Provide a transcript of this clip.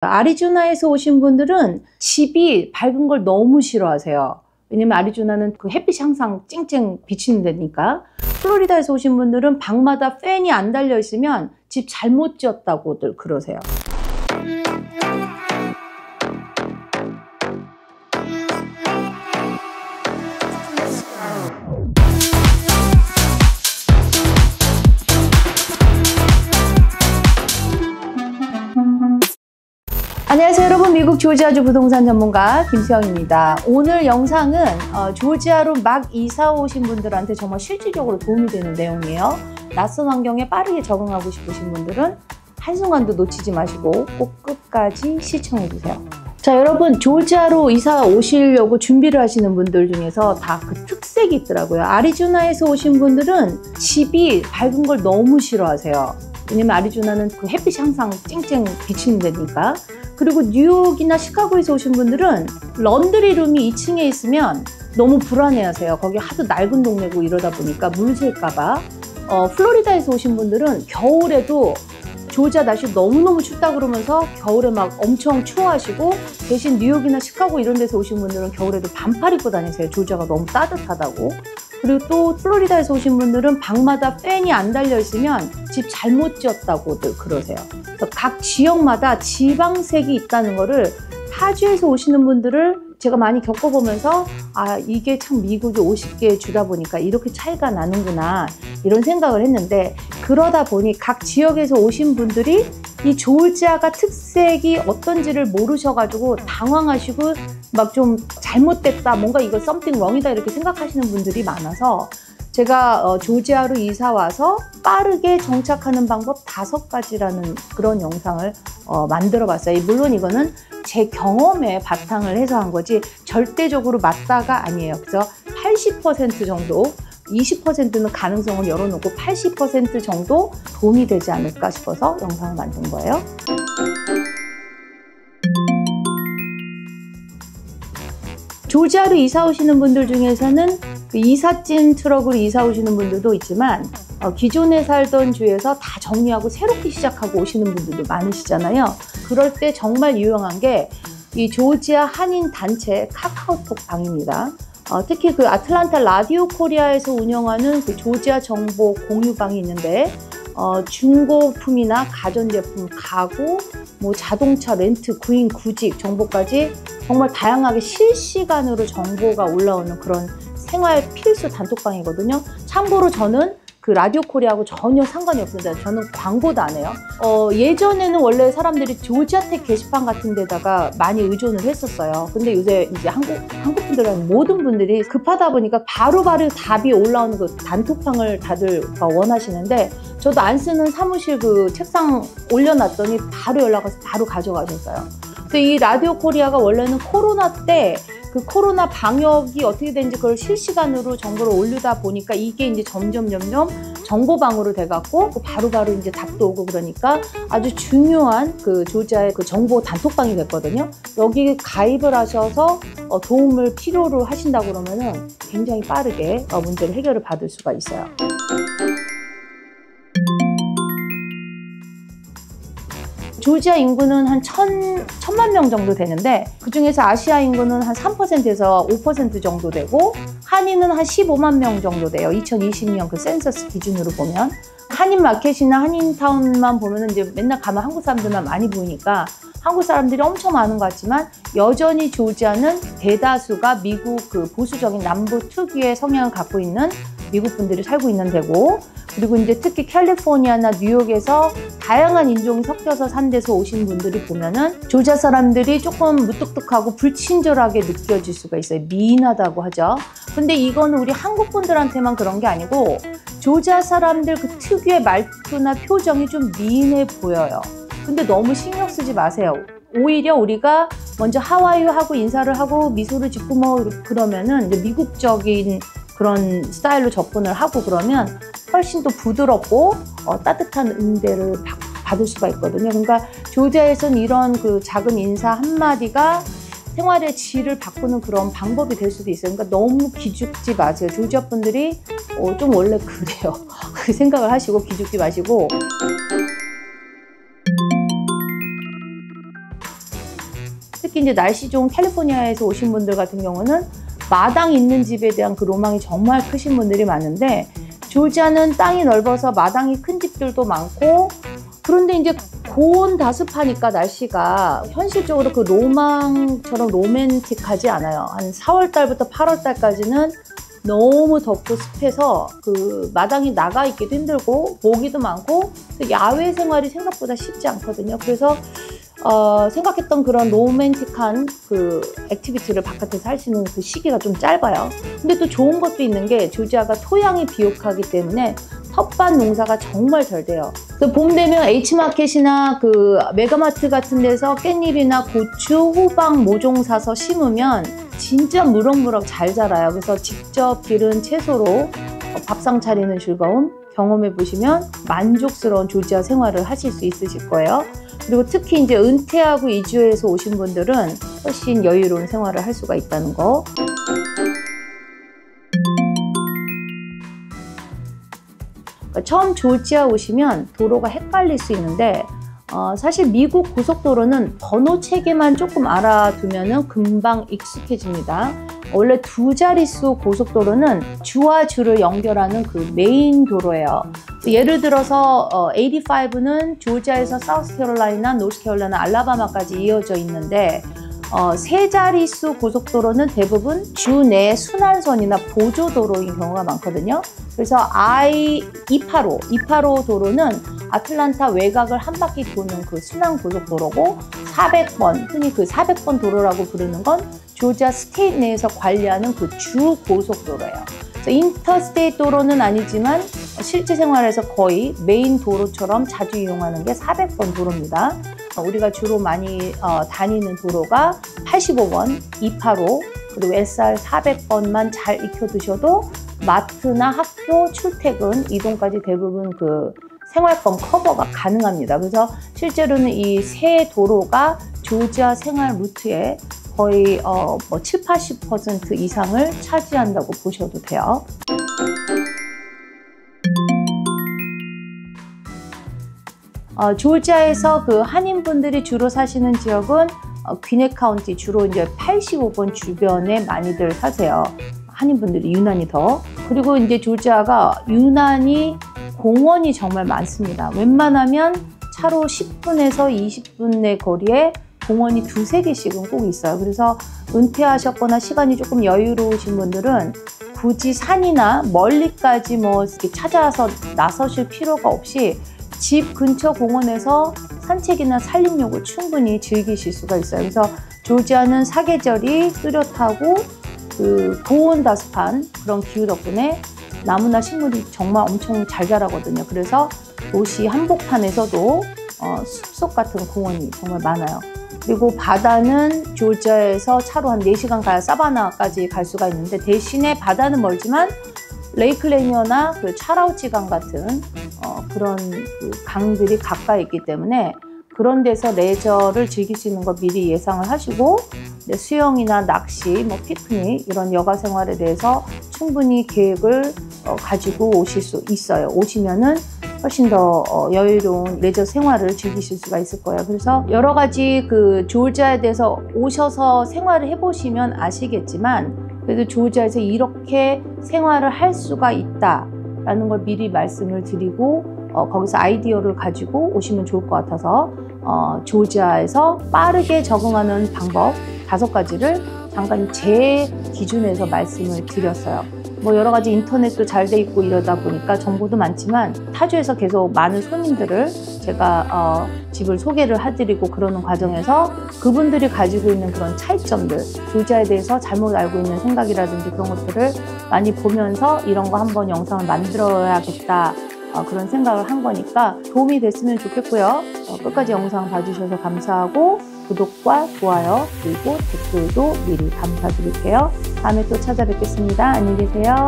아리조나에서 오신 분들은 집이 밝은 걸 너무 싫어하세요. 왜냐면 아리조나는 그 햇빛이 항상 쨍쨍 비치는 데니까. 플로리다에서 오신 분들은 방마다 팬이 안 달려 있으면 집 잘못 지었다고들 그러세요. 안녕하세요 여러분, 미국 조지아주 부동산 전문가 김수영입니다. 오늘 영상은 조지아로 막 이사 오신 분들한테 정말 실질적으로 도움이 되는 내용이에요. 낯선 환경에 빠르게 적응하고 싶으신 분들은 한순간도 놓치지 마시고 꼭 끝까지 시청해 주세요. 자, 여러분, 조지아로 이사 오시려고 준비를 하시는 분들 중에서 다 그 특색이 있더라고요. 아리조나에서 오신 분들은 집이 밝은 걸 너무 싫어하세요. 왜냐면 아리조나는 그 햇빛이 항상 쨍쨍 비치는 데니까. 그리고 뉴욕이나 시카고에서 오신 분들은 런드리룸이 2층에 있으면 너무 불안해하세요. 거기 하도 낡은 동네고 이러다 보니까 물 셀까봐. 플로리다에서 오신 분들은 겨울에도 조지아 날씨 너무너무 춥다 그러면서 겨울에 막 엄청 추워하시고, 대신 뉴욕이나 시카고 이런 데서 오신 분들은 겨울에도 반팔 입고 다니세요. 조지아가 너무 따뜻하다고. 그리고 또 플로리다에서 오신 분들은 방마다 팬이 안 달려 있으면 집 잘못 지었다고들 그러세요. 그래서 각 지역마다 지방색이 있다는 거를 타주에서 오시는 분들을 제가 많이 겪어보면서, 아, 이게 참 미국이 50개 주다 보니까 이렇게 차이가 나는구나 이런 생각을 했는데, 그러다 보니 각 지역에서 오신 분들이 이 조지아가 특색이 어떤지를 모르셔가지고 당황하시고 막 좀 잘못됐다, 뭔가 이거 something wrong이다 이렇게 생각하시는 분들이 많아서 제가 조지아로 이사 와서 빠르게 정착하는 방법 5가지라는 그런 영상을 만들어 봤어요. 물론 이거는 제 경험에 바탕을 해서 한 거지 절대적으로 맞다가 아니에요. 그래서 80% 정도, 20%는 가능성을 열어놓고 80% 정도 도움이 되지 않을까 싶어서 영상을 만든 거예요. 조지아로 이사 오시는 분들 중에서는 그 이삿짐 트럭으로 이사 오시는 분들도 있지만, 기존에 살던 주에서 다 정리하고 새롭게 시작하고 오시는 분들도 많으시잖아요. 그럴 때 정말 유용한 게 이 조지아 한인 단체 카카오톡 방입니다. 특히 그 아틀란타 라디오 코리아에서 운영하는 그 조지아 정보 공유방이 있는데, 중고품이나 가전제품, 가구, 뭐 자동차 렌트, 구인, 구직 정보까지 정말 다양하게 실시간으로 정보가 올라오는 그런 생활 필수 단톡방이거든요. 참고로 저는 그 라디오 코리아하고 전혀 상관이 없습니다. 저는 광고도 안 해요. 예전에는 원래 사람들이 조지아텍 게시판 같은 데다가 많이 의존을 했었어요. 근데 요새 이제 한국 분들은 모든 분들이 급하다 보니까 바로바로 답이 올라오는 그 단톡방을 다들 원하시는데, 저도 안 쓰는 사무실 그 책상 올려놨더니 바로 연락 와서 바로 가져가셨어요. 근데 이 라디오 코리아가 원래는 코로나 때 그 코로나 방역이 어떻게 되는지 그걸 실시간으로 정보를 올리다 보니까 이게 이제 점점 정보방으로 돼갖고 바로바로 이제 답도 오고, 그러니까 아주 중요한 그 조지아의 그 정보 단톡방이 됐거든요. 여기 가입을 하셔서 도움을 필요로 하신다고 그러면은 굉장히 빠르게 문제를 해결을 받을 수가 있어요. 조지아 인구는 한 1,000만 명 정도 되는데, 그중에서 아시아 인구는 한 3%에서 5% 정도 되고, 한인은 한 15만 명 정도 돼요. 2020년 그 센서스 기준으로 보면. 한인 마켓이나 한인타운만 보면 이제 맨날 가면 한국 사람들만 많이 보이니까 한국 사람들이 엄청 많은 것 같지만, 여전히 조지아는 대다수가 미국 그 보수적인 남부 특유의 성향을 갖고 있는 미국 분들이 살고 있는 데고, 그리고 이제 특히 캘리포니아나 뉴욕에서 다양한 인종이 섞여서 산 데서 오신 분들이 보면은 조지아 사람들이 조금 무뚝뚝하고 불친절하게 느껴질 수가 있어요. 미인하다고 하죠. 근데 이거는 우리 한국 분들한테만 그런 게 아니고 조지아 사람들 그 특유의 말투나 표정이 좀 미인해 보여요. 근데 너무 신경 쓰지 마세요. 오히려 우리가 먼저 하와이유 하고 인사를 하고 미소를 짓고 뭐 그러면은 이제 미국적인 그런 스타일로 접근을 하고 그러면 훨씬 더 부드럽고 따뜻한 응대를 받을 수가 있거든요. 그러니까 조지아에서는 이런 그 작은 인사 한마디가 생활의 질을 바꾸는 그런 방법이 될 수도 있어요. 그러니까 너무 기죽지 마세요. 조지아 분들이 좀 원래 그래요. 그 생각을 하시고 기죽지 마시고. 특히 이제 날씨 좋은 캘리포니아에서 오신 분들 같은 경우는 마당 있는 집에 대한 그 로망이 정말 크신 분들이 많은데, 조지아는 땅이 넓어서 마당이 큰 집들도 많고, 그런데 이제 고온 다습하니까 날씨가 현실적으로 그 로망처럼 로맨틱하지 않아요. 한 4월 달부터 8월 달까지는 너무 덥고 습해서 그 마당이 나가 있기도 힘들고 모기도 많고 야외 생활이 생각보다 쉽지 않거든요. 그래서 생각했던 그런 로맨틱한 그 액티비티를 바깥에서 할 수 있는 그 시기가 좀 짧아요. 근데 또 좋은 것도 있는 게 조지아가 토양이 비옥하기 때문에 텃밭 농사가 정말 잘 돼요. 그래서 봄 되면 H마켓이나 그 메가마트 같은 데서 깻잎이나 고추, 호박, 모종 사서 심으면 진짜 무럭무럭 잘 자라요. 그래서 직접 기른 채소로 밥상 차리는 즐거움 경험해 보시면 만족스러운 조지아 생활을 하실 수 있으실 거예요. 그리고 특히 이제 은퇴하고 이주해서 오신 분들은 훨씬 여유로운 생활을 할 수가 있다는 거. 그러니까 처음 조지아 오시면 도로가 헷갈릴 수 있는데 사실 미국 고속도로는 번호 체계만 조금 알아두면 금방 익숙해집니다. 원래 두 자릿수 고속도로는 주와 주를 연결하는 그 메인 도로예요. 예를 들어서 85는 조지아에서 사우스캐롤라이나, 노스캐롤라이나, 알라바마까지 이어져 있는데 세 자릿수 고속도로는 대부분 주 내 순환선이나 보조도로인 경우가 많거든요. 그래서 I-285 도로는 아틀란타 외곽을 한 바퀴 도는 그 순환 고속도로고 400번, 흔히 그 400번 도로라고 부르는 건 조지아 스테이트 내에서 관리하는 그 주 고속도로예요. 그래서 인터스테이트 도로는 아니지만 실제 생활에서 거의 메인 도로처럼 자주 이용하는 게 400번 도로입니다. 우리가 주로 많이 다니는 도로가 85번, 285, 그리고 SR 400번만 잘 익혀두셔도 마트나 학교, 출퇴근, 이동까지 대부분 그 생활권 커버가 가능합니다. 그래서 실제로는 이 세 도로가 조지아 생활 루트의 거의 7, 80% 이상을 차지한다고 보셔도 돼요. 조지아에서 그 한인분들이 주로 사시는 지역은 귀넷 카운티, 주로 이제 85번 주변에 많이들 사세요. 한인분들이 유난히 더. 그리고 이제 조지아가 유난히 공원이 정말 많습니다. 웬만하면 차로 10분에서 20분 내 거리에 공원이 두세 개씩은 꼭 있어요. 그래서 은퇴하셨거나 시간이 조금 여유로우신 분들은 굳이 산이나 멀리까지 뭐 이렇게 찾아서 나서실 필요가 없이 집 근처 공원에서 산책이나 산림욕을 충분히 즐기실 수가 있어요. 그래서 조지아는 사계절이 뚜렷하고 그 고온 다습한 그런 기후 덕분에 나무나 식물이 정말 엄청 잘 자라거든요. 그래서 도시 한복판에서도 숲속 같은 공원이 정말 많아요. 그리고 바다는 조지아에서 차로 한 4시간 가야 사바나까지 갈 수가 있는데, 대신에 바다는 멀지만 레이크 레니어나 그 차라우치강 같은 그런 그 강들이 가까이 있기 때문에 그런 데서 레저를 즐길 수 있는 거 미리 예상을 하시고, 수영이나 낚시, 뭐 피크닉 이런 여가 생활에 대해서 충분히 계획을 가지고 오실 수 있어요. 오시면은 훨씬 더 여유로운 레저 생활을 즐기실 수가 있을 거예요. 그래서 여러 가지 그 조지아에 대해서 오셔서 생활을 해보시면 아시겠지만, 그래도 조지아에서 이렇게 생활을 할 수가 있다라는 걸 미리 말씀을 드리고 거기서 아이디어를 가지고 오시면 좋을 것 같아서 조지아에서 빠르게 적응하는 방법 5가지를 잠깐 제 기준에서 말씀을 드렸어요. 뭐 여러 가지 인터넷도 잘 돼 있고 이러다 보니까 정보도 많지만 타주에서 계속 많은 손님들을 제가 집을 소개를 해드리고 그러는 과정에서 그분들이 가지고 있는 그런 차이점들, 조지아에 대해서 잘못 알고 있는 생각이라든지 그런 것들을 많이 보면서 이런 거 한번 영상을 만들어야겠다, 그런 생각을 한 거니까 도움이 됐으면 좋겠고요. 끝까지 영상 봐주셔서 감사하고 구독과 좋아요 그리고 댓글도 미리 감사드릴게요. 다음에 또 찾아뵙겠습니다. 안녕히 계세요.